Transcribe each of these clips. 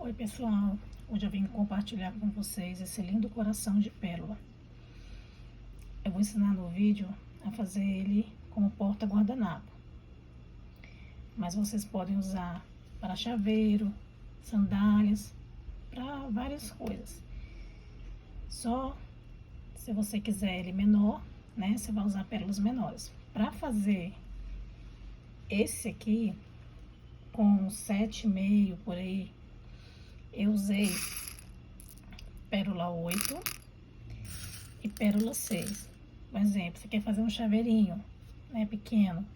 Oi pessoal, hoje eu vim compartilhar com vocês esse lindo coração de pérola. Eu vou ensinar no vídeo a fazer ele como porta guardanapo, mas vocês podem usar para chaveiro, sandálias, para várias coisas. Só se você quiser ele menor, né, você vai usar pérolas menores. Para fazer esse aqui com 7,5 por aí, eu usei pérola 8 e pérola 6. Por exemplo, você quer fazer um chaveirinho, né, pequeno.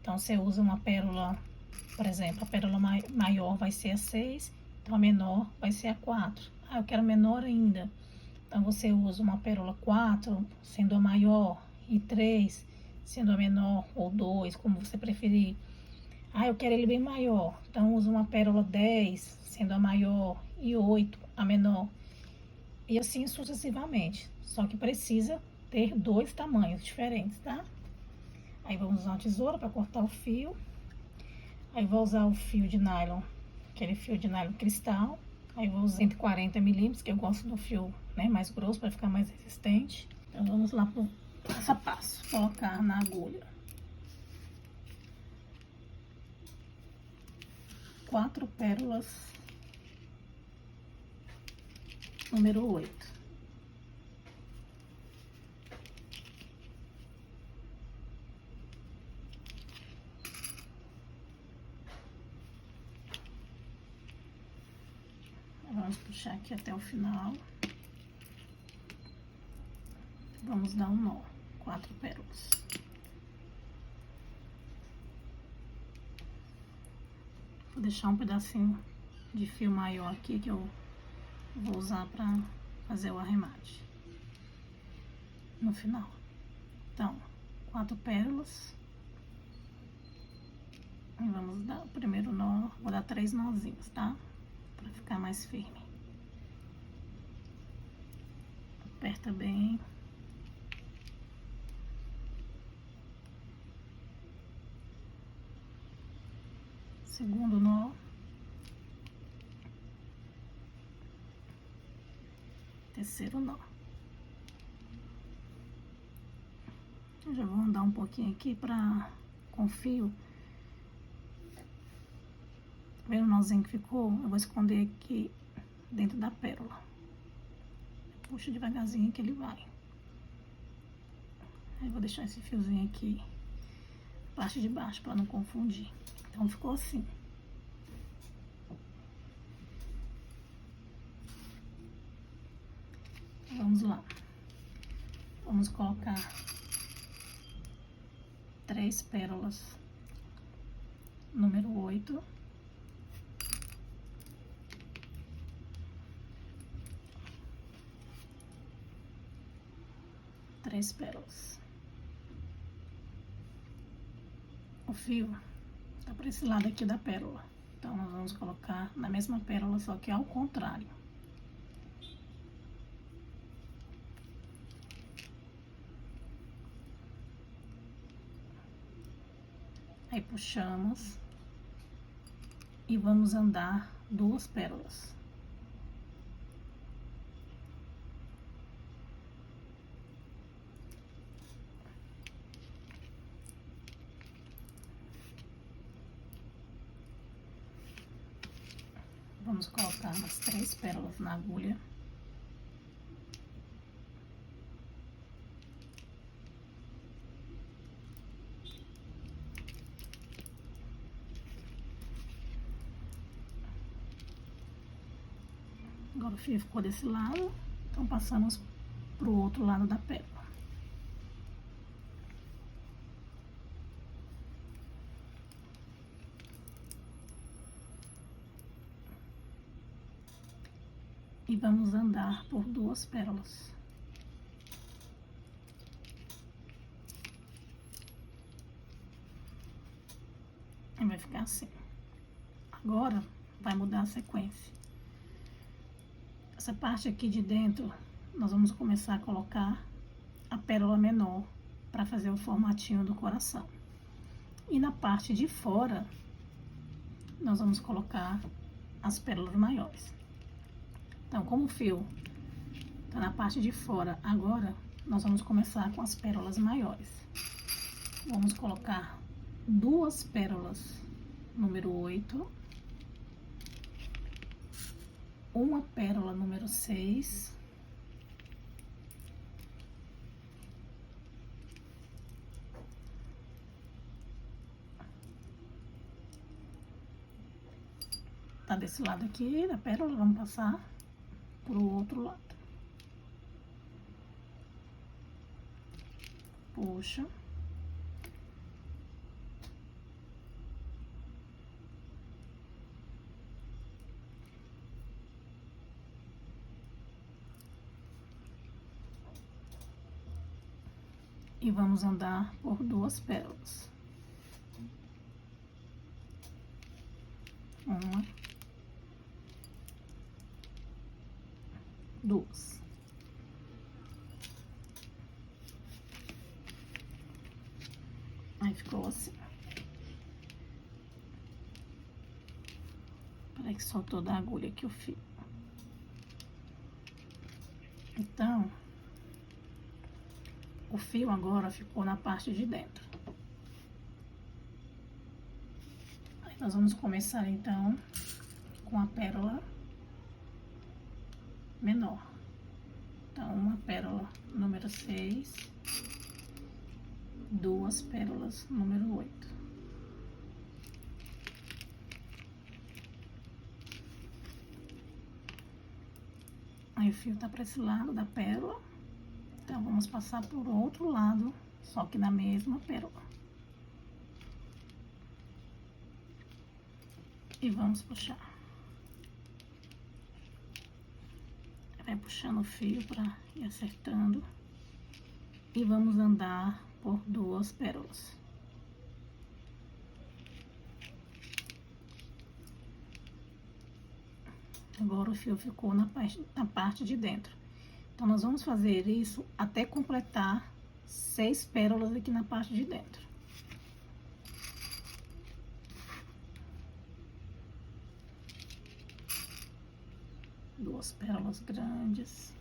Então, você usa uma pérola, por exemplo, a pérola maior vai ser a 6, então a menor vai ser a 4. Ah, eu quero menor ainda. Então, você usa uma pérola 4, sendo a maior, e 3, sendo a menor, ou 2, como você preferir. Ah, eu quero ele bem maior. Então, usa uma pérola 10, sendo a maior, e 8, a menor. E assim sucessivamente. Só que precisa ter 2 tamanhos diferentes, tá? Aí vamos usar uma tesoura para cortar o fio. Aí vou usar o fio de nylon, aquele fio de nylon cristal. Aí vou usar 140 milímetros, que eu gosto do fio, né, mais grosso para ficar mais resistente. Então vamos lá pro passo a passo. Colocar na agulha 4 pérolas número 8. Vamos puxar aqui até o final. Vamos dar um nó. 4 pérolas. Vou deixar um pedacinho de fio maior aqui que eu vou usar para fazer o arremate no final. Então, 4 pérolas. E vamos dar o primeiro nó. Vou dar 3 nozinhos, tá? Para ficar mais firme. Aperta bem. Segundo nó. Terceiro nó. Eu já vou andar um pouquinho aqui com o fio. Vendo o nozinho que ficou? Eu vou esconder aqui dentro da pérola. Puxa devagarzinho que ele vai. Aí vou deixar esse fiozinho aqui, parte de baixo, para não confundir. Então ficou assim. Vamos lá. Vamos colocar 3 pérolas número 8. Três pérolas. O fio tá para esse lado aqui da pérola. Então, nós vamos colocar na mesma pérola, só que ao contrário. Aí, puxamos e vamos andar 2 pérolas. Vamos colocar umas 3 pérolas na agulha. Agora o fio ficou desse lado, então passamos pro outro lado da pérola. E vamos andar por 2 pérolas. E vai ficar assim. Agora, vai mudar a sequência. Essa parte aqui de dentro, nós vamos começar a colocar a pérola menor para fazer o formatinho do coração. E na parte de fora, nós vamos colocar as pérolas maiores. Então, como o fio tá na parte de fora agora, nós vamos começar com as pérolas maiores. Vamos colocar 2 pérolas número 8, uma pérola número 6, tá desse lado aqui da pérola, vamos passar pro outro lado. Puxa. E vamos andar por 2 pérolas. Uma, 2. Aí ficou assim. Peraí que soltou da agulha aqui o fio. Então, o fio agora ficou na parte de dentro. Aí nós vamos começar então com a pérola menor. Então, uma pérola número 6, 2 pérolas número 8. Aí o fio tá para esse lado da pérola. Então, vamos passar por outro lado, só que na mesma pérola. E vamos puxar. Vai puxando o fio para ir acertando. E vamos andar por 2 pérolas. Agora o fio ficou na parte de dentro. Então, nós vamos fazer isso até completar 6 pérolas aqui na parte de dentro. Duas pérolas grandes.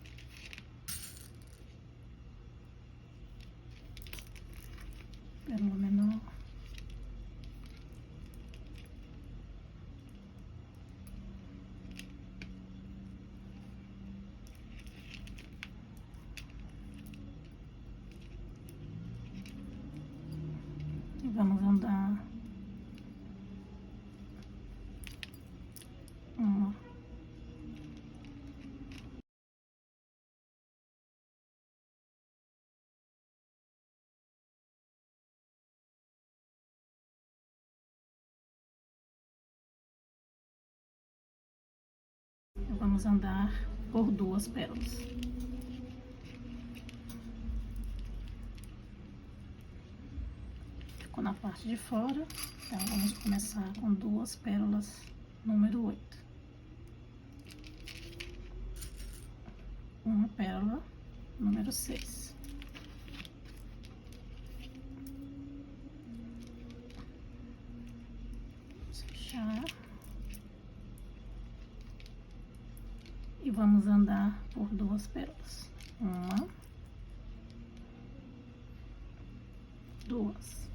Pérola menor. E vamos andar uma, vamos andar por 2 pérolas. Ficou na parte de fora, então vamos começar com 2 pérolas número 8. Uma pérola número 6. Vamos fechar. E vamos andar por 2 pérolas. Uma, 2.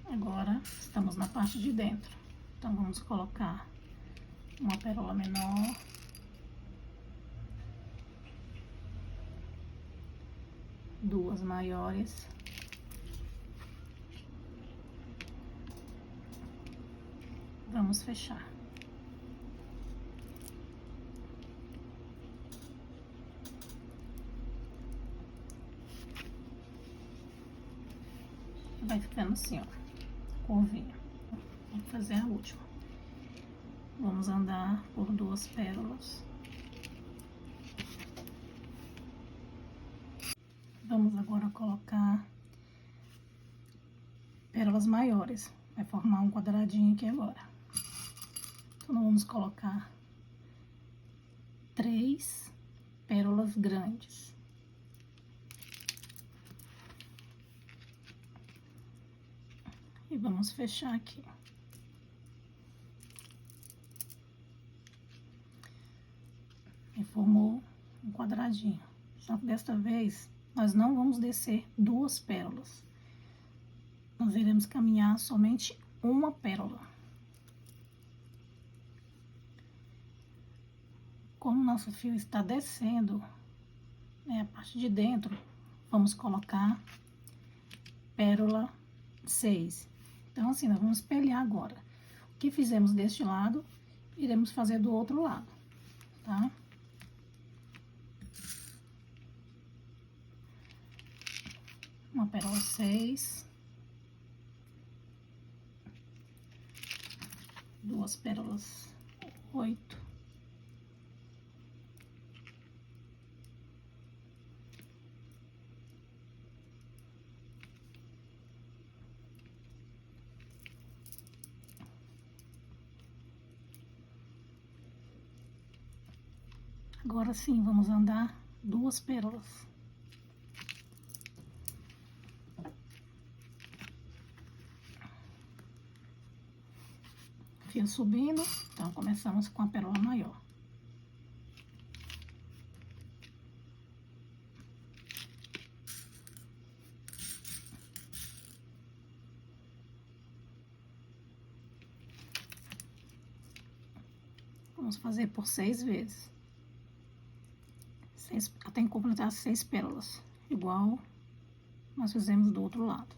Agora, estamos na parte de dentro. Então, vamos colocar uma pérola menor. Duas maiores. Vamos fechar. Vai ficando assim, ó, curvinha. Vamos fazer a última. Vamos andar por 2 pérolas. Vamos agora colocar pérolas maiores. Vai formar um quadradinho aqui agora. Então, nós vamos colocar 3 pérolas grandes. E vamos fechar aqui. e formou um quadradinho. Só que desta vez nós não vamos descer 2 pérolas. Nós iremos caminhar somente uma pérola. Como nosso fio está descendo, né, a parte de dentro, vamos colocar pérola 6. Então, assim, nós vamos espelhar agora. O que fizemos deste lado, iremos fazer do outro lado, tá? Uma pérola 6. 2 pérolas 8. Agora sim, vamos andar 2 pérolas. Fio subindo, então começamos com a pérola maior. Vamos fazer por 6 vezes. Até completar 6 pérolas, igual nós fizemos do outro lado.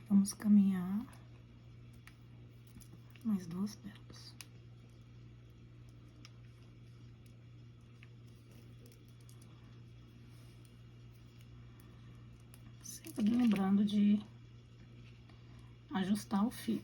Vamos caminhar mais 2 pérolas. Sempre lembrando de ajustar o fio.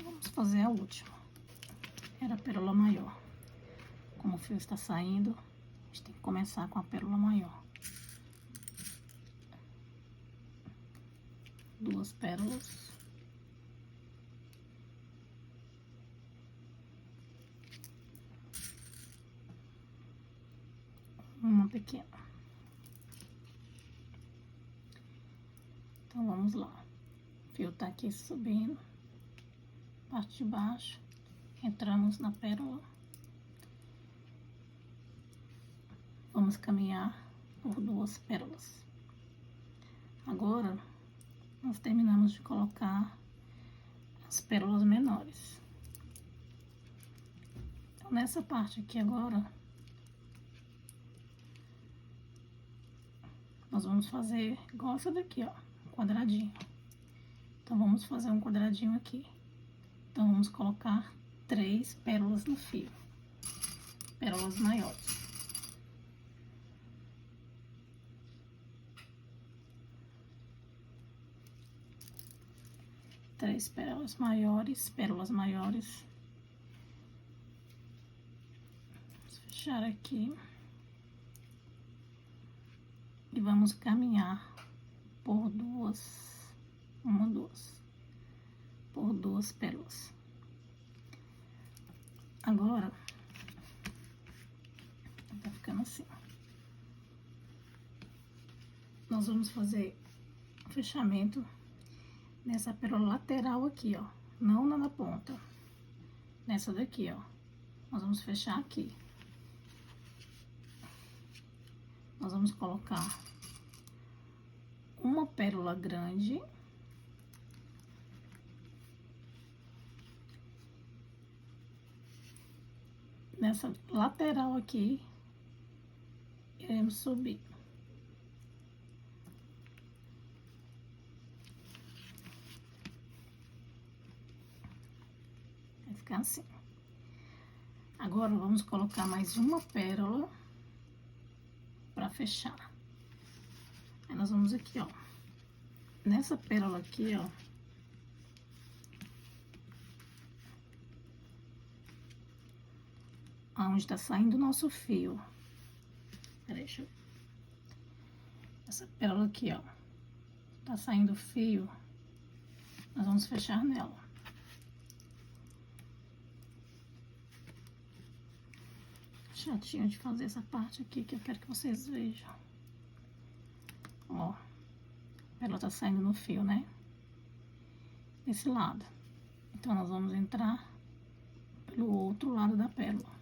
Vamos fazer a última. Era a pérola maior. Como o fio está saindo, a gente tem que começar com a pérola maior. 2 pérolas. Uma pequena. Então, vamos lá. O fio tá aqui subindo. Parte de baixo. Entramos na pérola. Vamos caminhar por 2 pérolas. Agora, nós terminamos de colocar as pérolas menores. Então, nessa parte aqui agora, nós vamos fazer igual essa daqui, ó, um quadradinho. Então, vamos fazer um quadradinho aqui. Então, vamos colocar 3 pérolas no fio, pérolas maiores. Três pérolas maiores, Vamos fechar aqui. E vamos caminhar por por duas pérolas. Agora, tá ficando assim. Nós vamos fazer o fechamento nessa pérola lateral aqui, ó. Não na ponta. Nessa daqui, ó. Nós vamos fechar aqui. Nós vamos colocar uma pérola grande. Nessa lateral aqui, iremos subir. Vai ficar assim. Agora, vamos colocar mais uma pérola para fechar. Aí, nós vamos aqui, ó. Nessa pérola aqui, ó. Onde tá saindo o nosso fio. Peraí, deixa eu... Essa pérola aqui, ó. Tá saindo o fio. Nós vamos fechar nela. Chatinho de fazer essa parte aqui, que eu quero que vocês vejam. Ó. A pérola tá saindo no fio, né? Desse lado. Então, nós vamos entrar pelo outro lado da pérola.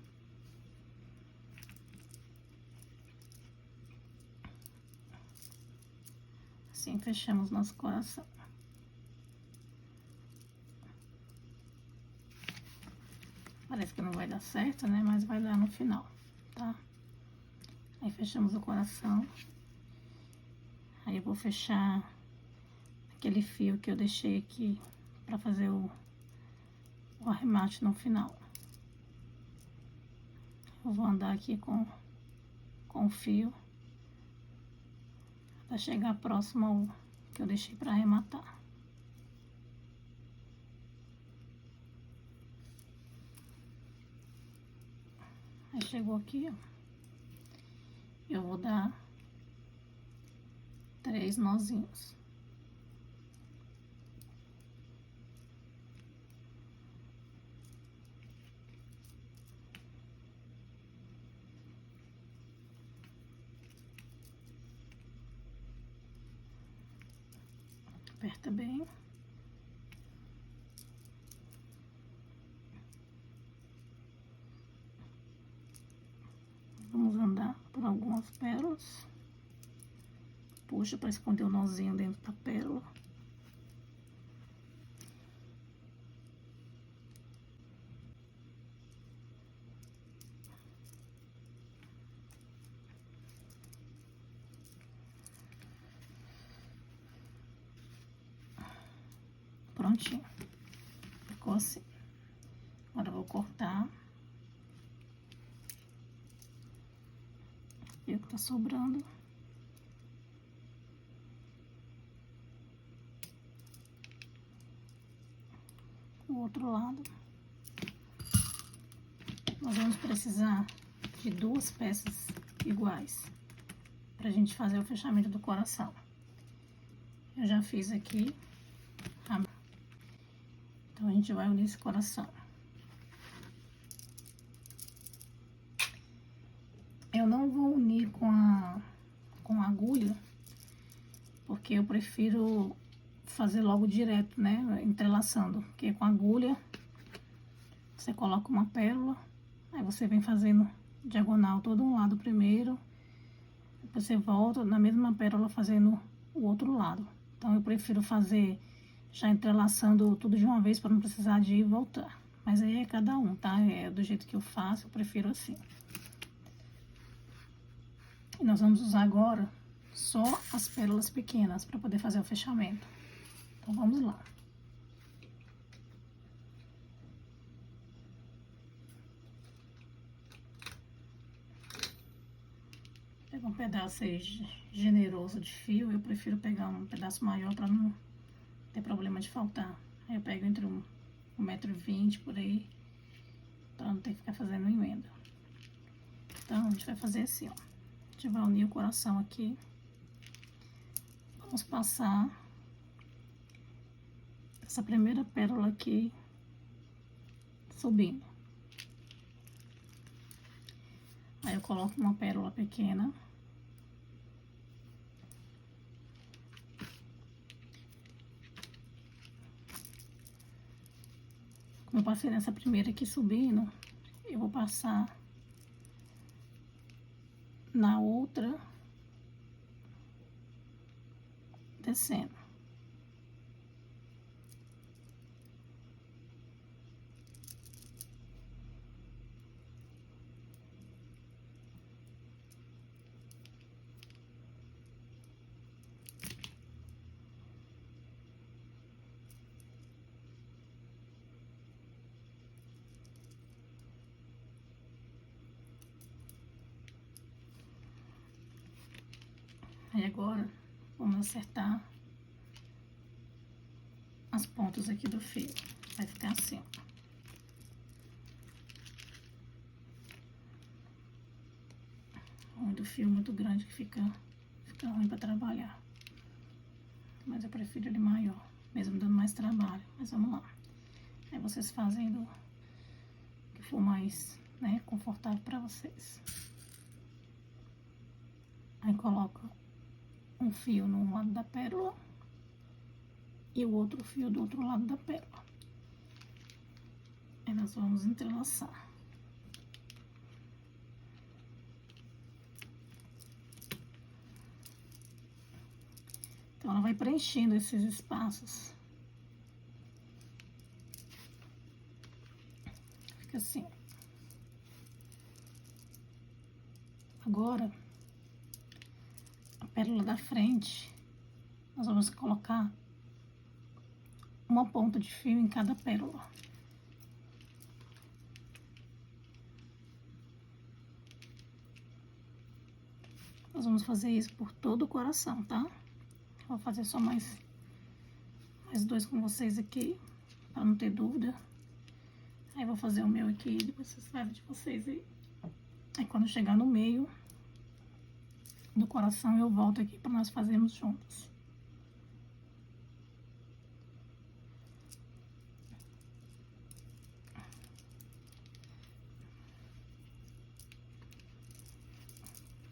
Assim, fechamos nosso coração. Parece que não vai dar certo, né? Mas vai dar no final, tá? Aí, fechamos o coração. Aí, eu vou fechar aquele fio que eu deixei aqui pra fazer o arremate no final. Eu vou andar aqui com o fio para chegar próximo ao que eu deixei para arrematar. Aí chegou aqui, ó. Eu vou dar 3 nozinhos. Aperta bem. Vamos andar por algumas pérolas. Puxa para esconder o nozinho dentro da pérola. Prontinho. Ficou assim. Agora eu vou cortar. E o que tá sobrando. O outro lado. Nós vamos precisar de 2 peças iguais pra gente fazer o fechamento do coração. Eu já fiz aqui. Então, a gente vai unir esse coração. Eu não vou unir com a agulha, porque eu prefiro fazer logo direto, né? Entrelaçando. Porque com a agulha, você coloca uma pérola, aí você vem fazendo diagonal todo um lado primeiro, depois você volta na mesma pérola fazendo o outro lado. Então, eu prefiro fazer já entrelaçando tudo de uma vez para não precisar de ir e voltar. Mas aí é cada um, tá? É do jeito que eu faço, eu prefiro assim. E nós vamos usar agora só as pérolas pequenas para poder fazer o fechamento. Então, vamos lá. pega um pedaço aí generoso de fio, eu prefiro pegar um pedaço maior para não ter problema de faltar. Aí eu pego entre 1,20 m por aí, para não ter que ficar fazendo emenda. Então, a gente vai fazer assim, ó. A gente vai unir o coração aqui. Vamos passar essa primeira pérola aqui, subindo. Aí eu coloco uma pérola pequena. Como eu passei nessa primeira aqui subindo, eu vou passar na outra descendo. Aí agora, vamos acertar as pontas aqui do fio. Vai ficar assim, ó. Do fio muito grande que fica ruim para trabalhar. Mas eu prefiro ele maior, mesmo dando mais trabalho. Mas vamos lá. Aí vocês fazem do que for mais, né, confortável para vocês. Aí coloca um fio num lado da pérola e o outro fio do outro lado da pérola. Aí nós vamos entrelaçar. Então, ela vai preenchendo esses espaços. Fica assim. Agora, a pérola da frente, nós vamos colocar uma ponta de fio em cada pérola. Nós vamos fazer isso por todo o coração, tá? Vou fazer só mais dois com vocês aqui, para não ter dúvida. Aí vou fazer o meu aqui, depois vocês fazem de vocês aí. Aí quando chegar no meio do coração, eu volto aqui para nós fazermos juntos.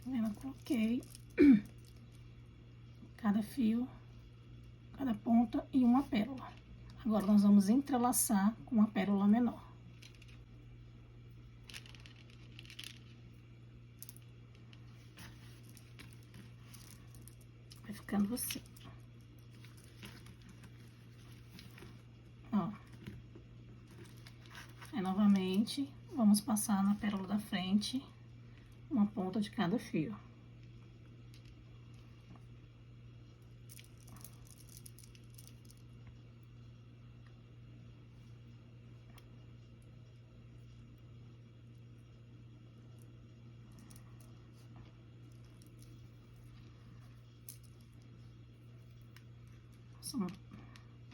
Eu coloquei cada fio, cada ponta e uma pérola. Agora nós vamos entrelaçar com uma pérola menor. Vai ficando assim. Ó. Aí novamente vamos passar na pérola da frente uma ponta de cada fio.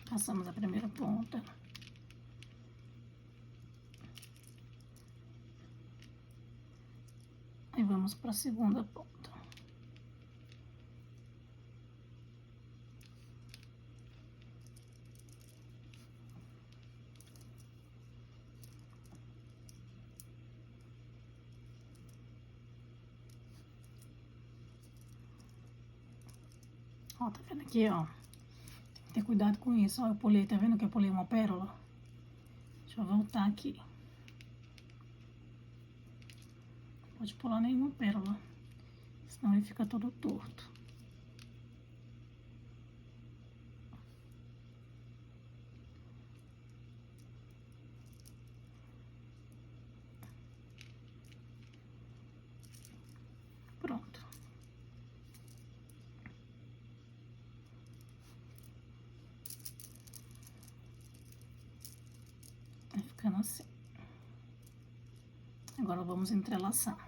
Passamos a primeira ponta. E vamos para a segunda ponta. Ó, tá vendo aqui, ó? Tem que ter cuidado com isso. Ó, eu pulei, tá vendo que eu pulei uma pérola? Deixa eu voltar aqui. Pode pular nenhuma pérola, senão ele fica todo torto. Pronto. Vai ficando assim. Agora vamos entrelaçar.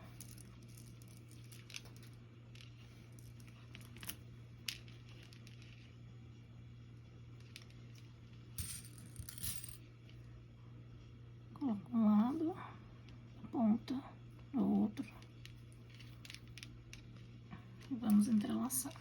entrelaçar.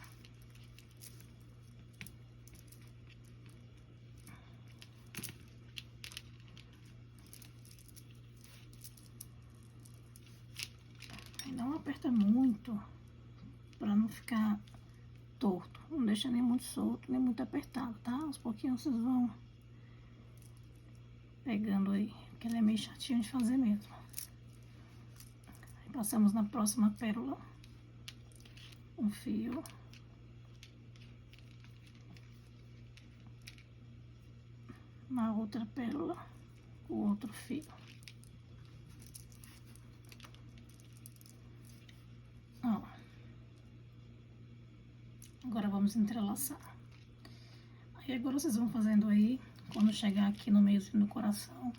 Aí não aperta muito, para não ficar torto. Não deixa nem muito solto, nem muito apertado, tá? Aos pouquinhos vocês vão pegando aí, porque ele é meio chatinho de fazer mesmo. Aí passamos na próxima pérola um fio. Na outra pérola, o outro fio. Ó. Agora vamos entrelaçar. Aí agora vocês vão fazendo aí, quando chegar aqui no meiozinho do coração,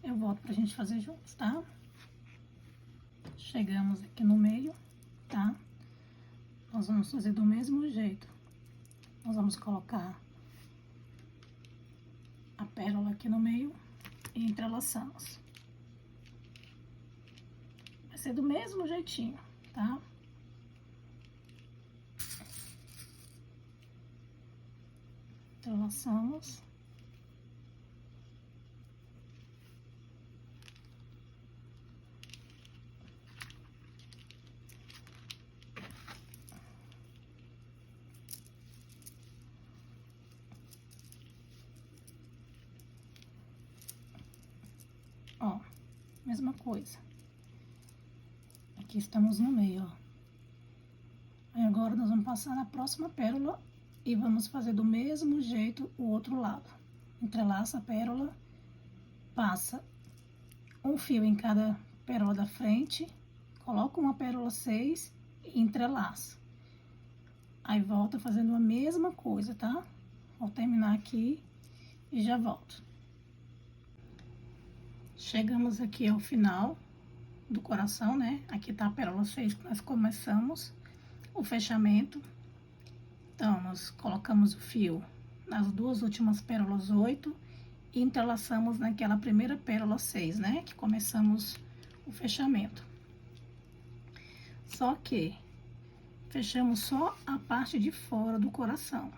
eu volto pra gente fazer juntos, tá? Chegamos aqui no meio, tá? Nós vamos fazer do mesmo jeito. Nós vamos colocar a pérola aqui no meio e entrelaçamos. Vai ser do mesmo jeitinho, tá? Entrelaçamos. Ó, mesma coisa. Aqui estamos no meio, ó. Aí agora nós vamos passar na próxima pérola e vamos fazer do mesmo jeito o outro lado. Entrelaça a pérola, passa um fio em cada pérola da frente, coloca uma pérola 6 e entrelaça. Aí volta fazendo a mesma coisa, tá? Vou terminar aqui e já volto. Chegamos aqui ao final do coração, né? Aqui tá a pérola 6 que nós começamos o fechamento. Então, nós colocamos o fio nas duas últimas pérolas 8 e entrelaçamos naquela primeira pérola 6, né? Que começamos o fechamento. Só que fechamos só a parte de fora do coração.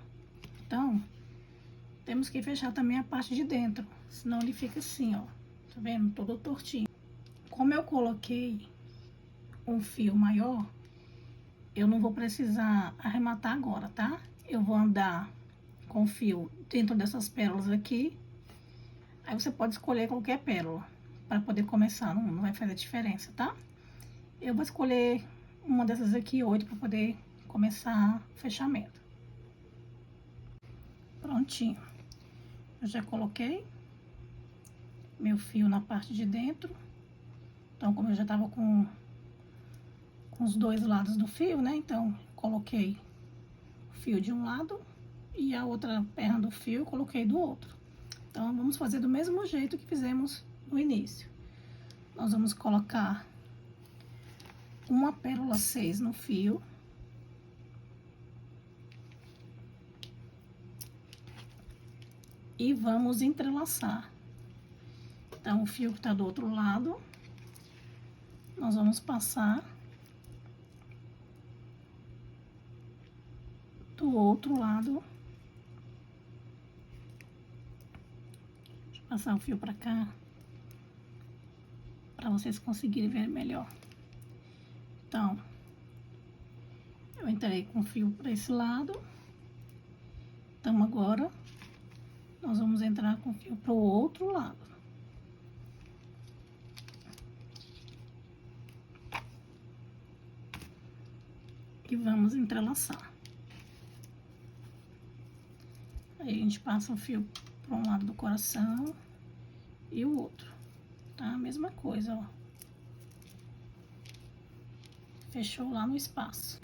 Então, temos que fechar também a parte de dentro, senão ele fica assim, ó. Tá vendo? Todo tortinho. Como eu coloquei um fio maior, eu não vou precisar arrematar agora, tá? Eu vou andar com o fio dentro dessas pérolas aqui. Aí você pode escolher qualquer pérola para poder começar, não vai fazer diferença, tá? Eu vou escolher uma dessas aqui, 8, para poder começar o fechamento. Prontinho. Eu já coloquei meu fio na parte de dentro. Então, como eu já tava com os dois lados do fio, né? Então, coloquei o fio de um lado e a outra perna do fio eu coloquei do outro. Então, vamos fazer do mesmo jeito que fizemos no início. Nós vamos colocar uma pérola 6 no fio. E vamos entrelaçar. Então, o fio que tá do outro lado, nós vamos passar do outro lado. Deixa eu passar o fio pra cá, para vocês conseguirem ver melhor. Então, eu entrei com o fio para esse lado. Então, agora, nós vamos entrar com o fio pro outro lado. E vamos entrelaçar. Aí, a gente passa o fio para um lado do coração e o outro, tá? A mesma coisa, ó. Fechou lá no espaço.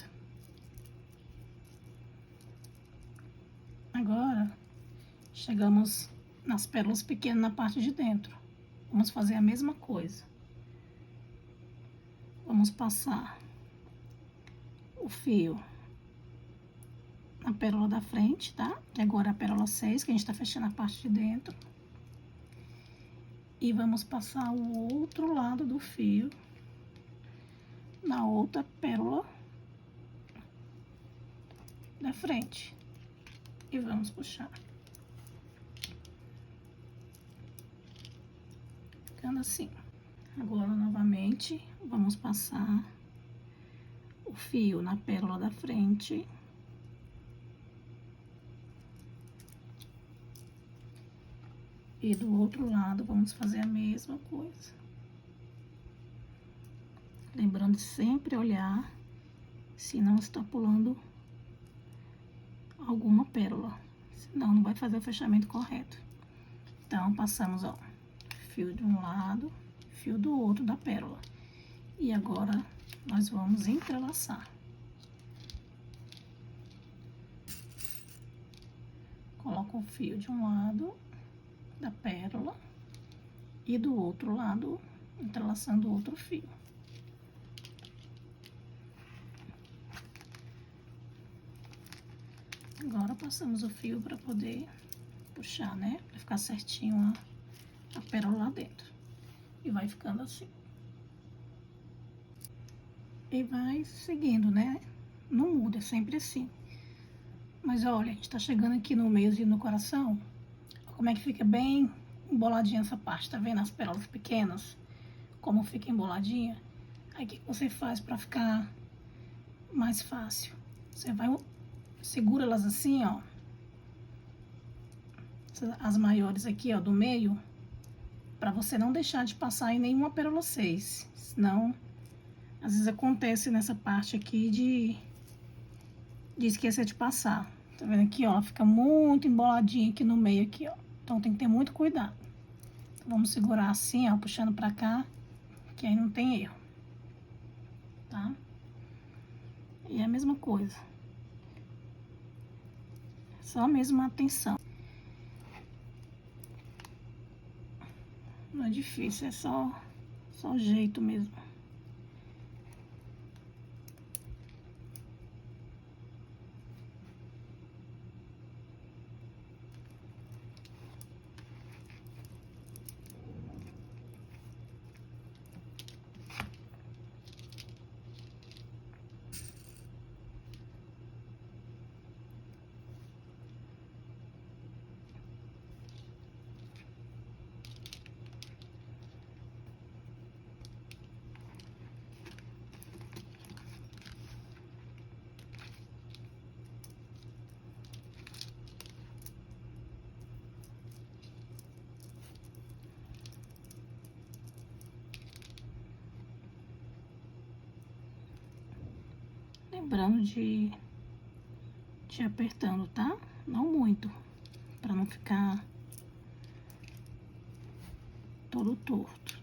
Agora, chegamos nas pérolas pequenas na parte de dentro. Vamos fazer a mesma coisa. Vamos passar o fio na pérola da frente, tá? Que agora é a pérola 6, que a gente tá fechando a parte de dentro. E vamos passar o outro lado do fio na outra pérola da frente. E vamos puxar. Ficando assim. Agora, novamente, vamos passar o fio na pérola da frente. E do outro lado, vamos fazer a mesma coisa. Lembrando de sempre olhar se não está pulando alguma pérola, senão não vai fazer o fechamento correto. Então, passamos, ó, fio de um lado, fio do outro da pérola. E agora, nós vamos entrelaçar. Coloco o fio de um lado da pérola e do outro lado, entrelaçando o outro fio. Agora, passamos o fio para poder puxar, né? Para ficar certinho a pérola lá dentro. E vai ficando assim. E vai seguindo, né? Não muda, é sempre assim. Mas olha, a gente tá chegando aqui no meiozinho do coração. Como é que fica bem emboladinha essa parte, tá vendo? As pérolas pequenas, como fica emboladinha. Aí o que você faz para ficar mais fácil? Você vai, segura elas assim, ó. As maiores aqui, ó, do meio, para você não deixar de passar em nenhuma pérola 6. Senão, às vezes acontece nessa parte aqui de esquecer de passar. Tá vendo aqui, ó? Ela fica muito emboladinha aqui no meio, aqui, ó. Então, tem que ter muito cuidado. Então, vamos segurar assim, ó, puxando pra cá, que aí não tem erro. Tá? E é a mesma coisa. Só a mesma atenção. Não é difícil, é só o jeito mesmo. Lembrando de ir apertando, tá? Não muito, pra não ficar todo torto.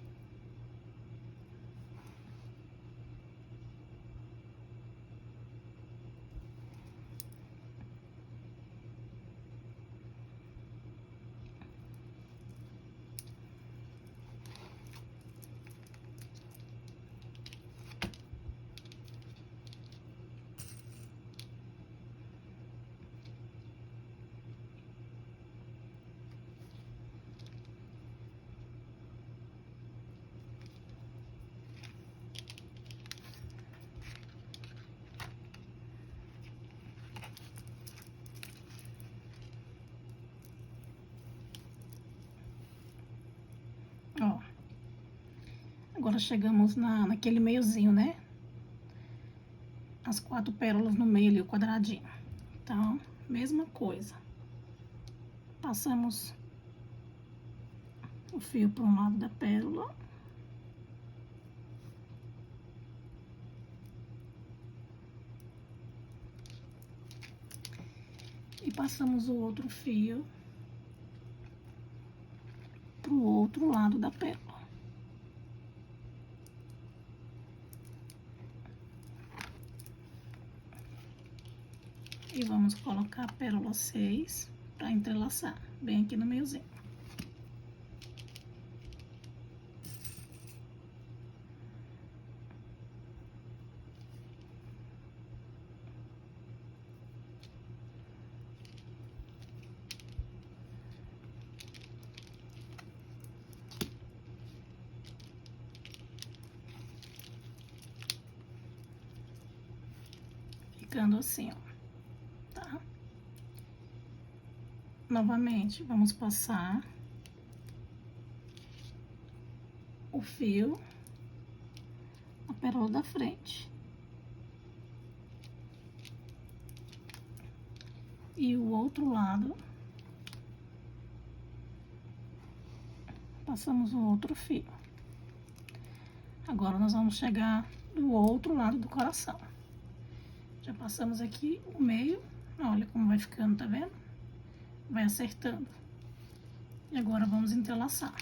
Ó, agora chegamos naquele meiozinho, né? As 4 pérolas no meio ali, o quadradinho. Então, mesma coisa. Passamos o fio para um lado da pérola. E passamos o outro fio pro outro lado da pérola. E vamos colocar a pérola 6 para entrelaçar, bem aqui no meiozinho. Ficando assim, ó. Novamente, vamos passar o fio na pérola da frente. E o outro lado, passamos o outro fio. Agora, nós vamos chegar do outro lado do coração. Já passamos aqui o meio, olha como vai ficando, tá vendo? Vai acertando. E agora, vamos entrelaçar.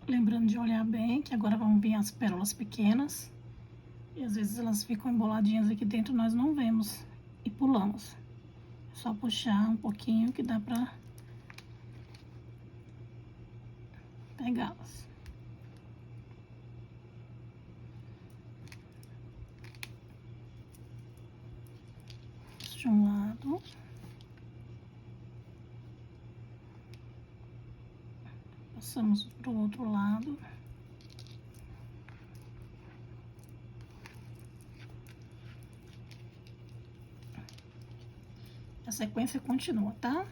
Lembrando de olhar bem, que agora vão vir as pérolas pequenas. E às vezes elas ficam emboladinhas aqui dentro, nós não vemos e pulamos. É só puxar um pouquinho que dá pra pegá-las. De um lado. Passamos pro outro lado. A sequência continua, tá?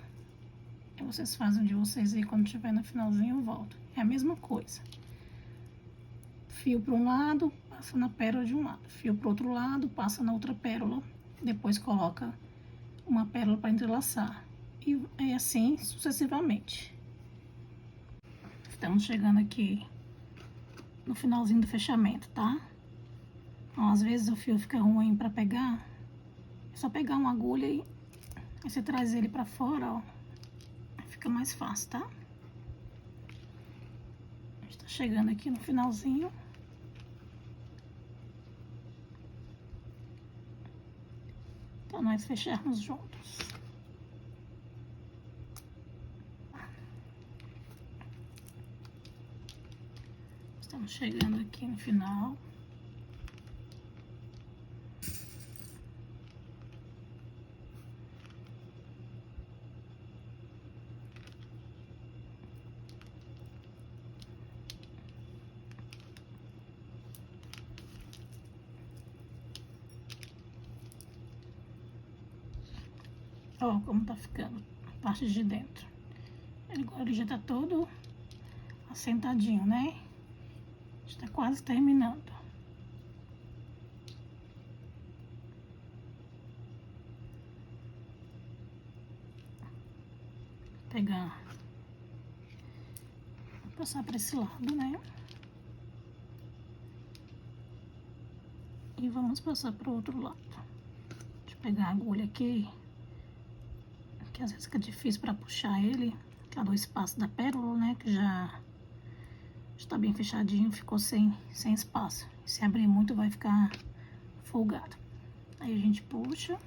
E vocês fazem de vocês aí, quando tiver no finalzinho eu volto. É a mesma coisa. Fio para um lado, passa na pérola de um lado. Fio para o outro lado, passa na outra pérola. Depois coloca uma pérola para entrelaçar. E assim sucessivamente. Estamos chegando aqui no finalzinho do fechamento, tá? Então, às vezes o fio fica ruim para pegar. É só pegar uma agulha e aí você traz ele para fora, ó. Fica mais fácil, tá? A gente tá chegando aqui no finalzinho. Para nós fecharmos juntos. Estamos chegando aqui no final. Ó, como tá ficando a parte de dentro. Agora ele já tá todo assentadinho, né? Está quase terminando. Vou pegar, vou passar para esse lado, né? E vamos passar para o outro lado. Deixa eu pegar a agulha aqui, que às vezes fica difícil para puxar ele, que é do espaço da pérola, né? Que já está bem fechadinho, ficou sem espaço. Se abrir muito vai ficar folgado. Aí a gente puxa.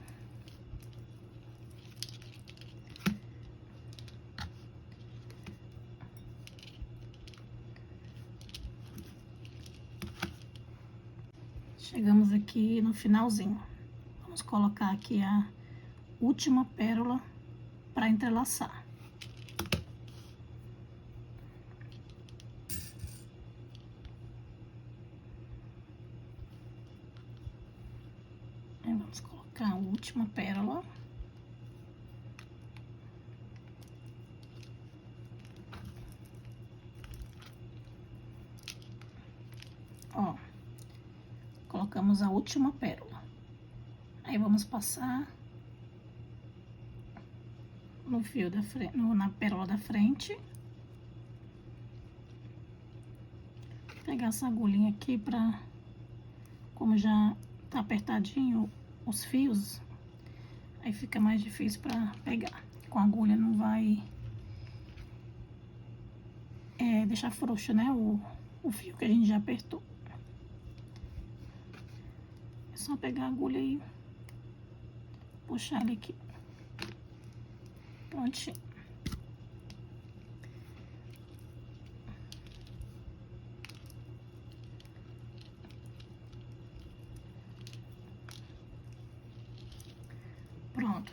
Chegamos aqui no finalzinho. Vamos colocar aqui a última pérola para entrelaçar. Aí vamos colocar a última pérola. Ó, colocamos a última pérola. Aí vamos passar no fio da frente, na pérola da frente. Pegar essa agulhinha aqui pra, como já tá apertadinho os fios, aí fica mais difícil pra pegar. Com a agulha não vai deixar frouxo, né, o fio que a gente já apertou. Só pegar a agulha e puxar ele aqui. Prontinho. Pronto.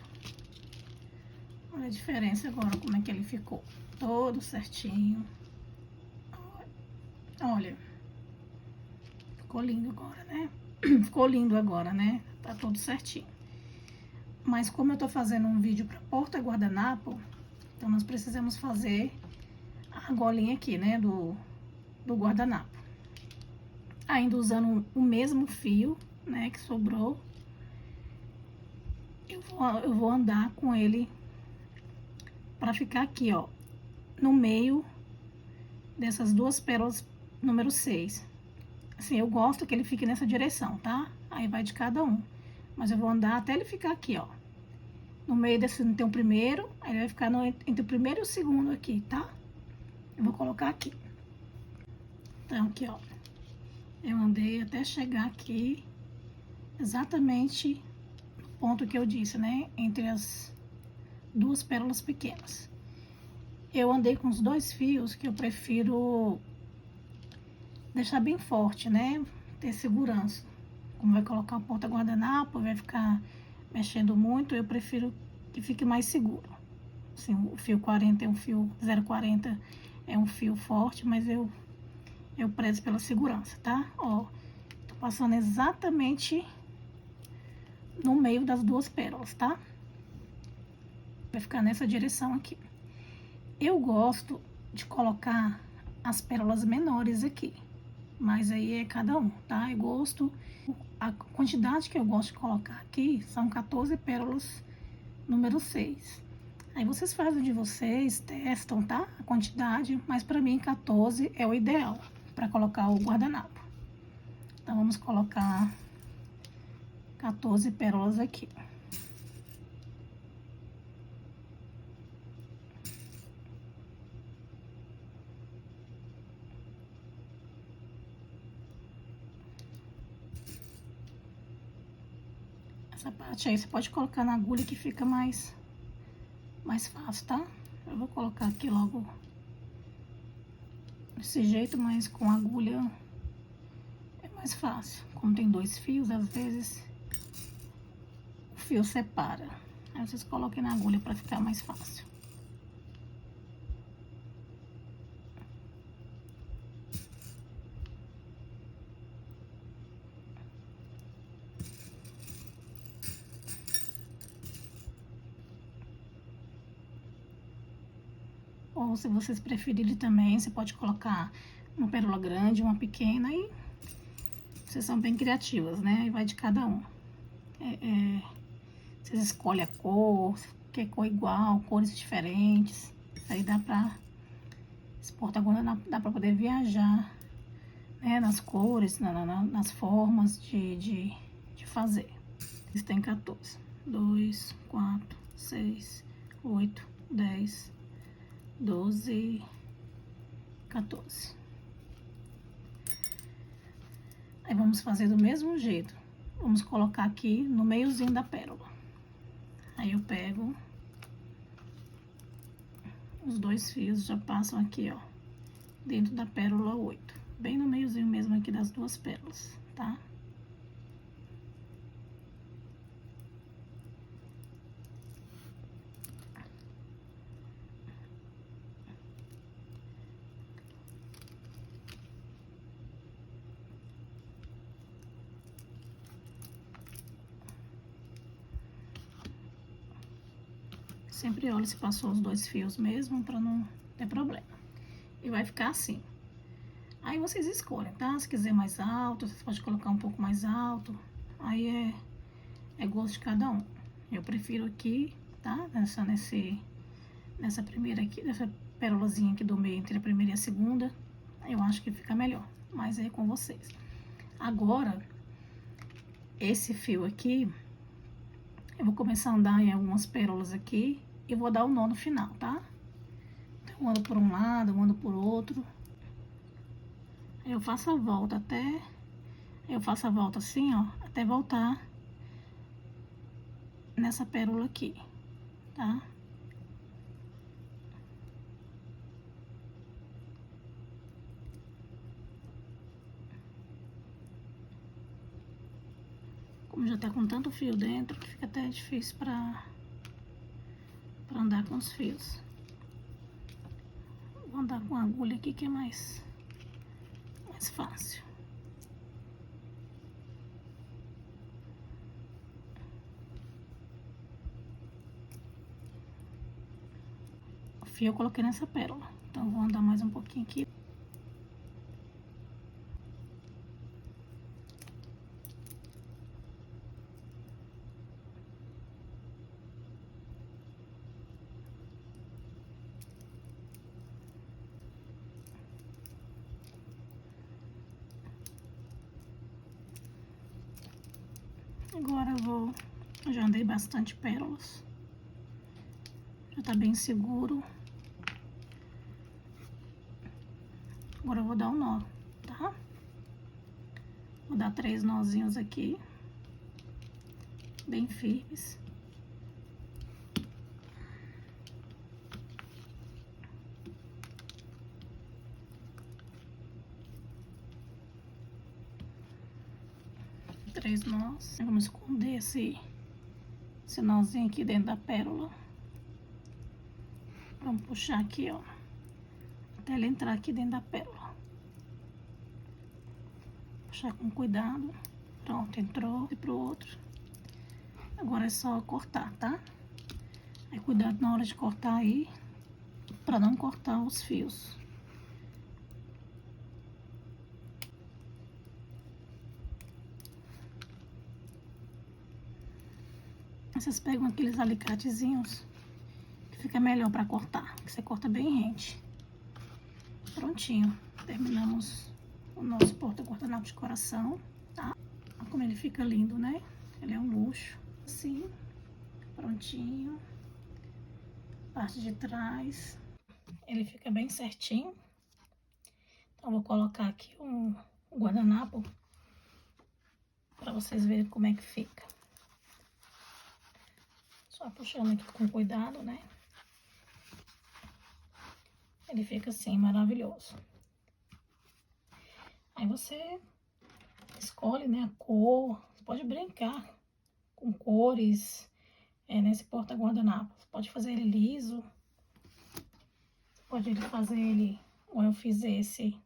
Olha a diferença agora, como é que ele ficou. Todo certinho. Olha. Ficou lindo agora, né? Ficou lindo agora, né? Tá tudo certinho. Mas como eu tô fazendo um vídeo pra porta guardanapo, então nós precisamos fazer a argolinha aqui, né? Do guardanapo. Ainda usando o mesmo fio, né? Que sobrou. Eu vou andar com ele pra ficar aqui, ó. No meio dessas duas pérolas número 6. Assim, eu gosto que ele fique nessa direção, tá? Aí vai de cada um. Mas eu vou andar até ele ficar aqui, ó. No meio desse não tem o primeiro, aí ele vai ficar entre o primeiro e o segundo aqui, tá? Eu vou colocar aqui. Então, aqui, ó. Eu andei até chegar aqui, exatamente no ponto que eu disse, né? Entre as duas pérolas pequenas. Eu andei com os dois fios que eu prefiro deixar bem forte, né? Ter segurança. Como vai colocar a porta guardanapo, vai ficar mexendo muito, eu prefiro que fique mais seguro. Assim, o fio 40 é um fio 0,40 é um fio forte, mas eu prezo pela segurança, tá? Ó, tô passando exatamente no meio das duas pérolas, tá? Vai ficar nessa direção aqui. Eu gosto de colocar as pérolas menores aqui, mas aí é cada um, tá? Eu gosto, a quantidade que eu gosto de colocar aqui são 14 pérolas número 6. Aí vocês fazem de vocês, testam, tá? A quantidade, mas pra mim 14 é o ideal pra colocar o guardanapo. Então vamos colocar 14 pérolas aqui. Essa parte aí você pode colocar na agulha que fica mais fácil, tá? Eu vou colocar aqui logo desse jeito, mas com agulha é mais fácil. Como tem dois fios, às vezes o fio separa. Aí vocês coloquem na agulha para ficar mais fácil. Ou se vocês preferirem também, você pode colocar uma pérola grande, uma pequena e vocês são bem criativas, né? Aí vai de cada um. Vocês escolhem a cor, quer cor igual, cores diferentes. Aí dá pra... Esse porta-guardanapo dá pra poder viajar, né? Nas cores, nas formas de fazer. Eles têm 14. 2, 4, 6, 8, 10... 12, 14. Aí vamos fazer do mesmo jeito. Vamos colocar aqui no meiozinho da pérola. Aí eu pego os dois fios, já passam aqui, ó, dentro da pérola 8. Bem no meiozinho mesmo aqui das duas pérolas, tá? Sempre olha se passou os dois fios mesmo, pra não ter problema. E vai ficar assim. Aí vocês escolhem, tá? Se quiser mais alto, vocês podem colocar um pouco mais alto. Aí é gosto de cada um. Eu prefiro aqui, tá? Nessa primeira aqui, nessa pérolazinha aqui do meio, entre a primeira e a segunda. Eu acho que fica melhor, mas é com vocês. Agora, esse fio aqui, eu vou começar a andar em algumas pérolas aqui e vou dar o nó no final, tá? Então, eu ando por um lado, eu ando por outro. Aí eu faço a volta até... Eu faço a volta assim, ó, até voltar nessa pérola aqui, tá? Como já tá com tanto fio dentro, que fica até difícil pra andar com os fios. Vou andar com a agulha aqui que é mais fácil. O fio eu coloquei nessa pérola, então vou andar mais um pouquinho aqui. Agora eu já andei bastante pérolas, já tá bem seguro. Agora eu vou dar um nó, tá? Vou dar 3 nozinhos aqui, bem firmes. Três nós. Vamos esconder esse nozinho aqui dentro da pérola. Vamos puxar aqui, ó, até ele entrar aqui dentro da pérola. Puxar com cuidado. Pronto, entrou e pro outro. Agora é só cortar, tá? Aí cuidado na hora de cortar aí, pra não cortar os fios. Vocês pegam aqueles alicatezinhos que fica melhor pra cortar, que você corta bem rente. Prontinho, terminamos o nosso porta-guardanapo de coração, tá? Olha como ele fica lindo, né? Ele é um luxo. Assim, prontinho. Parte de trás, ele fica bem certinho. Então, vou colocar aqui um guardanapo pra vocês verem como é que fica. Só puxando aqui com cuidado, né? Ele fica assim, maravilhoso. Aí você escolhe, né, a cor. Você pode brincar com cores nesse porta-guardanapo. Você pode fazer ele liso. Você pode fazer ele, ou eu fiz esse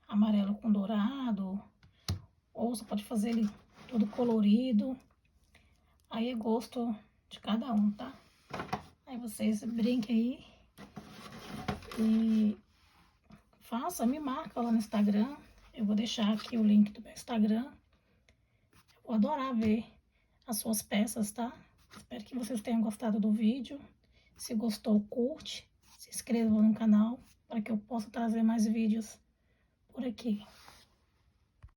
amarelo com dourado. Ou você pode fazer ele todo colorido. Aí é gosto de cada um, tá? Aí vocês brinquem aí e faça, me marca lá no Instagram. Eu vou deixar aqui o link do meu Instagram. Eu vou adorar ver as suas peças, tá? Espero que vocês tenham gostado do vídeo. Se gostou, curte, se inscreva no canal para que eu possa trazer mais vídeos por aqui.